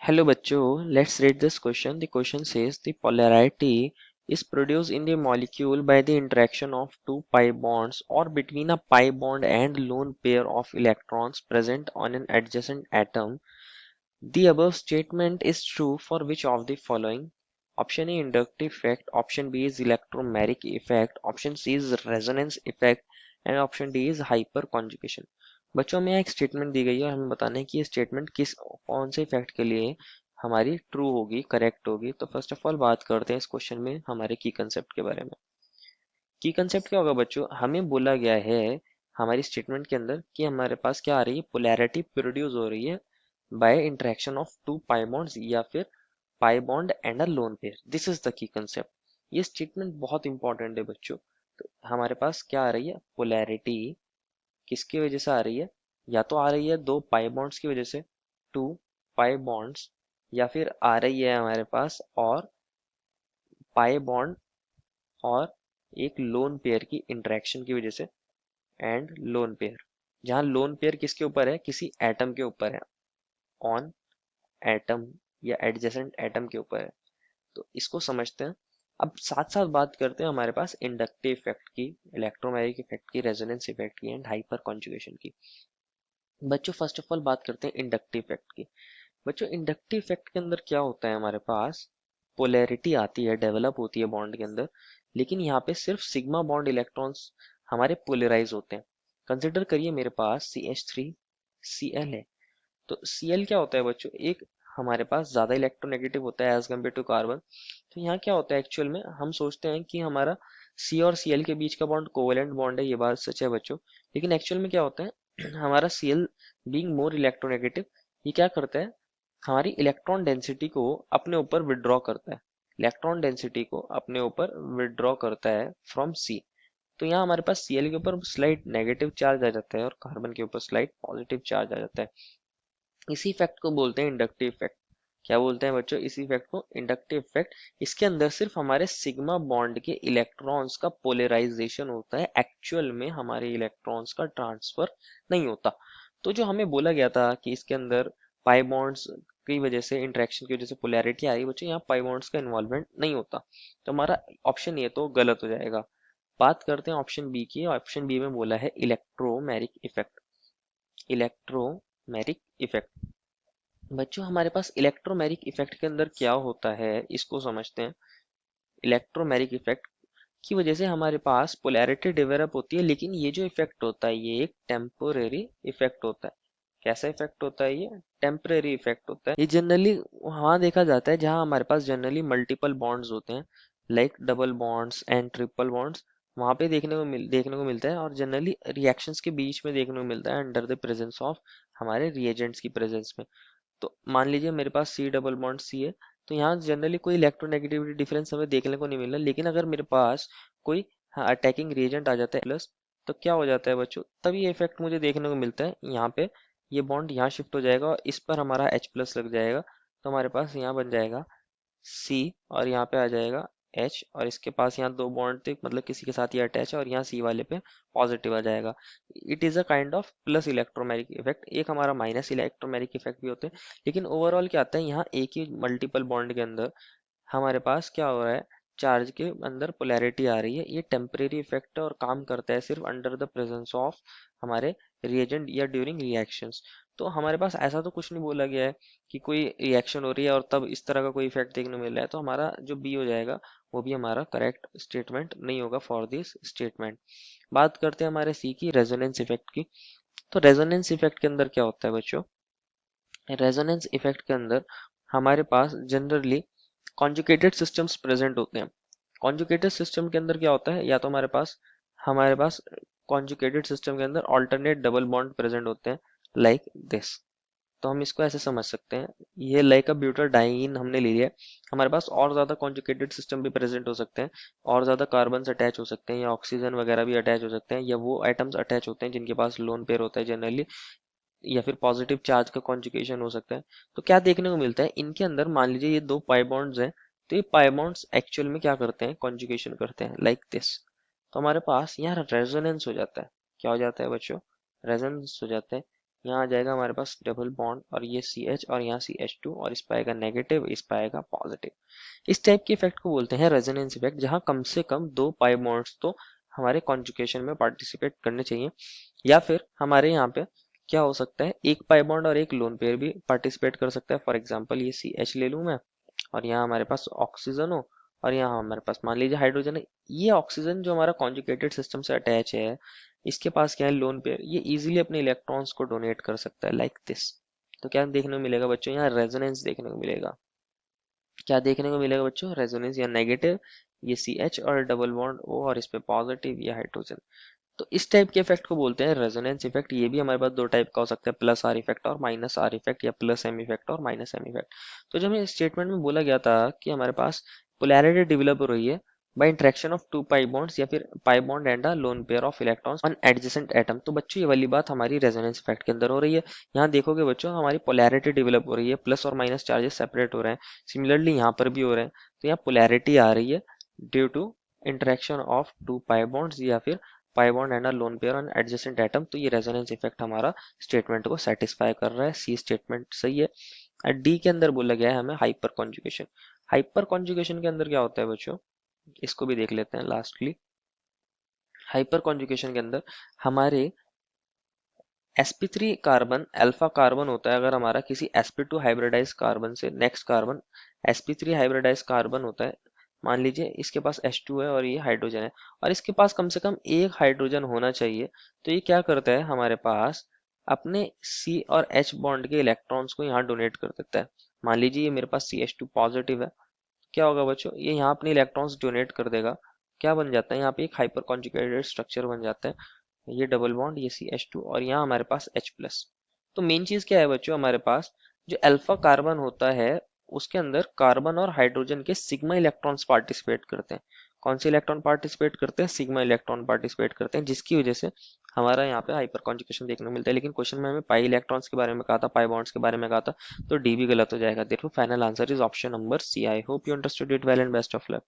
Hello bachcho, let's read this question. The question says the polarity is produced in the molecule by the interaction of two pi bonds or between a pi bond and lone pair of electrons present on an adjacent atom. The above statement is true for which of the following? Option A inductive effect, option B is electromagnetic effect, option C is resonance effect and option D is hyperconjugation. बच्चों में एक statement दी गई है और हमें बताना है कि ये स्टेटमेंट किस कौन से इफेक्ट के लिए हमारी ट्रू होगी, करेक्ट होगी। तो फर्स्ट ऑफ ऑल बात करते हैं इस क्वेश्चन में हमारे की कंसेप्ट के बारे में। की कंसेप्ट क्या होगा बच्चों? हमें बोला गया है हमारी स्टेटमेंट के अंदर कि हमारे पास क्या आ रही है, पोलैरिटी प्रोड्यूस हो रही है by interaction of two pi bonds या फिर pi bond and a lone pair. This is the key concept. ये स्टेटमेंट बहुत इंपॉर्टेंट है बच्चों। तो हमारे पास क्या आ रही है, पोलैरिटी किसकी वजह से आ रही है? या तो आ रही है दो पाई बॉन्ड्स की वजह से, टू पाई बॉन्ड्स, या फिर आ रही है हमारे पास और पाई बॉन्ड और एक लोन पेयर की इंटरेक्शन की वजह से, एंड लोन पेयर, जहां लोन पेयर किसके ऊपर है, किसी एटम के ऊपर है, ऑन एटम या एडजेसेंट एटम के ऊपर है। तो इसको समझते हैं। अब साथ साथ बात करते हैं हमारे पास इंडक्टिव इफेक्ट की, इलेक्ट्रोमैग्नेटिक इफेक्ट की, रेजोनेंस इफेक्ट की एंड हाइपर कॉन्जुगेशन की। बच्चों फर्स्ट ऑफ ऑल बात करते हैं इंडक्टिव इफेक्ट की। बच्चों इंडक्टिव इफेक्ट के अंदर क्या होता है, हमारे पास पोलैरिटी आती है, डेवलप होती है बॉन्ड के अंदर, लेकिन यहाँ पे सिर्फ सिग्मा बॉन्ड इलेक्ट्रॉन्स हमारे पोलराइज होते हैं। कंसिडर करिए मेरे पास CH3Cl है। तो Cl क्या होता है बच्चों, एक हमारे पास ज्यादा इलेक्ट्रोनेगेटिव होता है एज कम्पेयर टू कार्बन। तो यहाँ क्या होता है, एक्चुअल में हम सोचते हैं कि हमारा C और Cl के बीच का बॉन्ड कोवेलेंट बॉन्ड है, ये बात सच है बच्चों। लेकिन एक्चुअल में क्या होता है हमारा Cl बीइंग मोर इलेक्ट्रोनेगेटिव, ये क्या करता है, हमारी इलेक्ट्रॉन डेंसिटी को अपने ऊपर विड्रॉ करता है, इलेक्ट्रॉन डेंसिटी को अपने ऊपर विड्रॉ करता है फ्रॉम C। तो यहाँ हमारे पास Cl के ऊपर स्लाइट नेगेटिव चार्ज आ जाता है और कार्बन के ऊपर स्लाइट पॉजिटिव चार्ज आ जाता है। इसी इफेक्ट को बोलते हैं इंडक्टिव इफेक्ट। क्या बोलते हैं बच्चों, इसी इफेक्ट को इंडक्टिव इफेक्ट। इसके अंदर सिर्फ हमारे सिग्मा बॉन्ड के इलेक्ट्रॉन्स का पोलराइजेशन होता है, एक्चुअल में हमारे इलेक्ट्रॉन्स का ट्रांसफर नहीं होता। तो जो हमें बोला गया था कि इसके अंदर पाई बॉन्ड्स की वजह से, इंटरेक्शन की वजह से पोलैरिटी आ रही है बच्चों, यहाँ पाई बॉन्ड्स का इन्वॉल्वमेंट नहीं होता। तो हमारा ऑप्शन ये तो गलत हो जाएगा। बात करते हैं ऑप्शन बी की। ऑप्शन बी में बोला है इलेक्ट्रोमैग्नेटिक इफेक्ट, इलेक्ट्रोमैग्नेटिक इफेक्ट। बच्चों हमारे पास इलेक्ट्रोमैग्नेटिक इफेक्ट के अंदर क्या होता है, इसको समझते हैं। इलेक्ट्रोमैग्नेटिक इफेक्ट की वजह से हमारे पास पोलैरिटी डेवलप होती है, लेकिन ये जो इफेक्ट होता है ये एक टेम्पोरेरी इफेक्ट होता है। कैसा इफेक्ट होता है ये? टेम्परेरी इफेक्ट होता है। ये जनरली वहां देखा जाता है जहां हमारे पास जनरली मल्टीपल बॉन्ड्स होते हैं, like double bonds and triple bonds. वहां पे देखने को मिलता है और जनरली रिएक्शंस के बीच में देखने को मिलता है अंडर द प्रेजेंस ऑफ हमारे रिएजेंट्स की प्रेजेंस में। तो मान लीजिए मेरे पास सी डबल बॉन्ड सी है, तो यहाँ जनरली कोई इलेक्ट्रोनेगेटिविटी डिफरेंस हमें देखने को नहीं मिल रहा, लेकिन अगर मेरे पास कोई अटैकिंग रिएजेंट आ जाता है प्लस, तो क्या हो जाता है बच्चों, तब ये इफेक्ट मुझे देखने को मिलता है। यहाँ पे ये बॉन्ड यहाँ शिफ्ट हो जाएगा और इस पर हमारा H प्लस लग जाएगा, तो हमारे पास यहाँ बन जाएगा C और यहाँ पे आ जाएगा H, और इसके पास यहाँ दो बॉन्ड थे, मतलब किसी के साथ ये अटैच है और यहाँ C वाले पे पॉजिटिव आ जाएगा। It is a kind of plus electromagnetic effect. एक हमारा माइनस इलेक्ट्रोमैग्नेटिक इफेक्ट भी होते हैं, लेकिन ओवरऑल क्या आता है, यहाँ एक ही मल्टीपल बॉन्ड के अंदर हमारे पास क्या हो रहा है, चार्ज के अंदर पोलैरिटी आ रही है। ये टेम्परेरी इफेक्ट है और काम करता है सिर्फ अंडर द प्रेजेंस ऑफ हमारे रिएजेंट या ड्यूरिंग रिएक्शंस। तो हमारे पास ऐसा तो कुछ नहीं बोला गया है कि कोई रिएक्शन हो रही है और तब इस तरह का कोई इफेक्ट देखने को मिल रहा है। तो हमारा जो बी हो जाएगा वो भी हमारा करेक्ट स्टेटमेंट नहीं होगा फॉर दिस स्टेटमेंट। बात करते हैं हमारे सी की, रेजोनेंस इफेक्ट की। तो रेजोनेंस इफेक्ट के अंदर क्या होता है बच्चों, रेजोनेंस इफेक्ट के अंदर हमारे पास जनरली कॉन्जुगेटेड सिस्टम्स प्रेजेंट होते हैं। कॉन्जुगेटेड सिस्टम के अंदर क्या होता है, या तो हमारे पास कॉन्जुगेटेड सिस्टम के अंदर ऑल्टरनेट डबल बॉन्ड प्रेजेंट होते हैं, लाइक दिस। तो हम इसको ऐसे समझ सकते हैं, ये लाइक अ ब्यूटाडाइन हमने ले लिया है। हमारे पास और ज्यादा कॉन्जुगेटेड सिस्टम भी प्रेजेंट हो सकते हैं, और ज्यादा कार्बन अटैच हो सकते हैं या ऑक्सीजन वगैरह भी अटैच हो सकते हैं, या वो एटम्स अटैच होते हैं जिनके पास लोन पेयर होता है जनरली, या फिर पॉजिटिव चार्ज का कॉन्जुगेशन हो सकता है। तो क्या देखने को मिलता है इनके अंदर, मान लीजिए ये दो पाई बॉन्ड्स हैं, तो ये पाई बॉन्ड्स एक्चुअल में क्या करते हैं, कॉन्जुगेशन करते हैं लाइक दिस। तो हमारे पास यहाँ रेजोनेंस हो जाता है। क्या हो जाता है बच्चों? रेजोनेंस हो जाता है। यहाँ आ जाएगा हमारे पास डबल बॉन्ड और ये CH और यहाँ CH2 और इस पे आएगा नेगेटिव, इस पे आएगा पॉजिटिव। इस टाइप के इफेक्ट को बोलते हैं रेजोनेंस इफेक्ट, जहाँ कम से कम 2 पाई बॉन्ड्स तो हमारे कॉन्जुगेशन में पार्टिसिपेट करने चाहिए। या फिर हमारे यहाँ पे क्या हो सकता है, एक पाई बॉन्ड और एक लोन पेयर भी पार्टिसिपेट कर सकता है। फॉर एग्जांपल ये CH ले लूँ मैं और यहाँ हमारे पास ऑक्सीजन हो और यहाँ हमारे पास मान लीजिए हाइड्रोजन है। ये ऑक्सीजन जो हमारा कॉन्जुगेटेड सिस्टम से अटैच है, इसके पास क्या है, लोन पेयर, ये इजीली अपने इलेक्ट्रॉन्स को डोनेट कर सकता है लाइक दिस। तो क्या देखने को मिलेगा बच्चों, यहाँ रेजोनेंस देखने को मिलेगा। क्या देखने को मिलेगा बच्चों, रेजोनेंस या नेगेटिव, ये CH और डबल बॉन्ड O और इस पे पॉजिटिव या हाइड्रोजन। तो इस टाइप के इफेक्ट को बोलते हैं रेजोनेंस इफेक्ट। ये भी हमारे पास दो टाइप का हो सकता है, प्लस आर इफेक्ट और माइनस आर इफेक्ट, या प्लस एम इफेक्ट और माइनस एम इफेक्ट। तो जब हमें स्टेटमेंट में बोला गया था कि हमारे पास पोलैरिटी डेवलप हो रही है by interaction of two pi bonds या फिर pi bond and a lone pair of electrons on adjacent atom, तो बच्चों ये वाली बात हमारी रेजोनेंस इफेक्ट के अंदर हो रही है। यहाँ देखोगे बच्चों हमारी पोलैरिटी डेवलप हो रही है, प्लस और माइनस चार्जेस सेपरेट हो रहे हैं, सिमिलरली यहाँ पर भी हो रहे हैं। तो यहाँ पोलैरिटी आ रही है due to interaction of two pi bonds या फिर pi bond and a lone pair on adjacent atom. तो ये रेजोनेंस इफेक्ट हमारा स्टेटमेंट को सेटिस्फाई कर रहा है, सी स्टेटमेंट सही है। डी के अंदर बोला गया है हमें हाइपर कॉन्जुगेशन। हाइपर कॉन्जुगेशन के अंदर क्या होता है बच्चों, इसको भी देख लेते हैं लास्टली। हाइपर कॉन्जुगेशन के अंदर हमारे sp3 कार्बन अल्फा कार्बन होता है। अगर हमारा किसी sp2 हाइब्रिडाइज कार्बन से next carbon sp3 hybridize carbon होता है, मान लीजिए इसके पास H2 है और ये हाइड्रोजन है और इसके पास कम से कम एक हाइड्रोजन होना चाहिए। तो ये क्या करता है, हमारे पास अपने C और H बॉन्ड के इलेक्ट्रॉन्स को यहाँ डोनेट कर देता है। मान लीजिए ये मेरे पास CH2 पॉजिटिव है, क्या होगा बच्चों, ये यहाँ अपने इलेक्ट्रॉन्स डोनेट कर देगा। क्या बन जाता है, यहाँ पे एक हाइपर कॉन्जुगेटेड स्ट्रक्चर बन जाता है, ये डबल बॉन्ड, ये CH2 और यहाँ हमारे पास H+। तो मेन चीज क्या है बच्चों, हमारे पास जो अल्फा कार्बन होता है उसके अंदर कार्बन और हाइड्रोजन के सिग्मा इलेक्ट्रॉन्स पार्टिसिपेट करते हैं। कौन से इलेक्ट्रॉन पार्टिसिपेट करते हैं, सिग्मा इलेक्ट्रॉन पार्टिसिपेट करते हैं, जिसकी वजह से हमारा यहाँ पे हाइपर कॉन्जुगेशन देखने को मिलता है। लेकिन क्वेश्चन में हमें पाई इलेक्ट्रॉन्स के बारे में कहा था, पाई बॉन्ड्स के बारे में कहा था, तो डी भी गलत हो जाएगा। देखो final answer is option number C। I hope you understood it well and best of luck.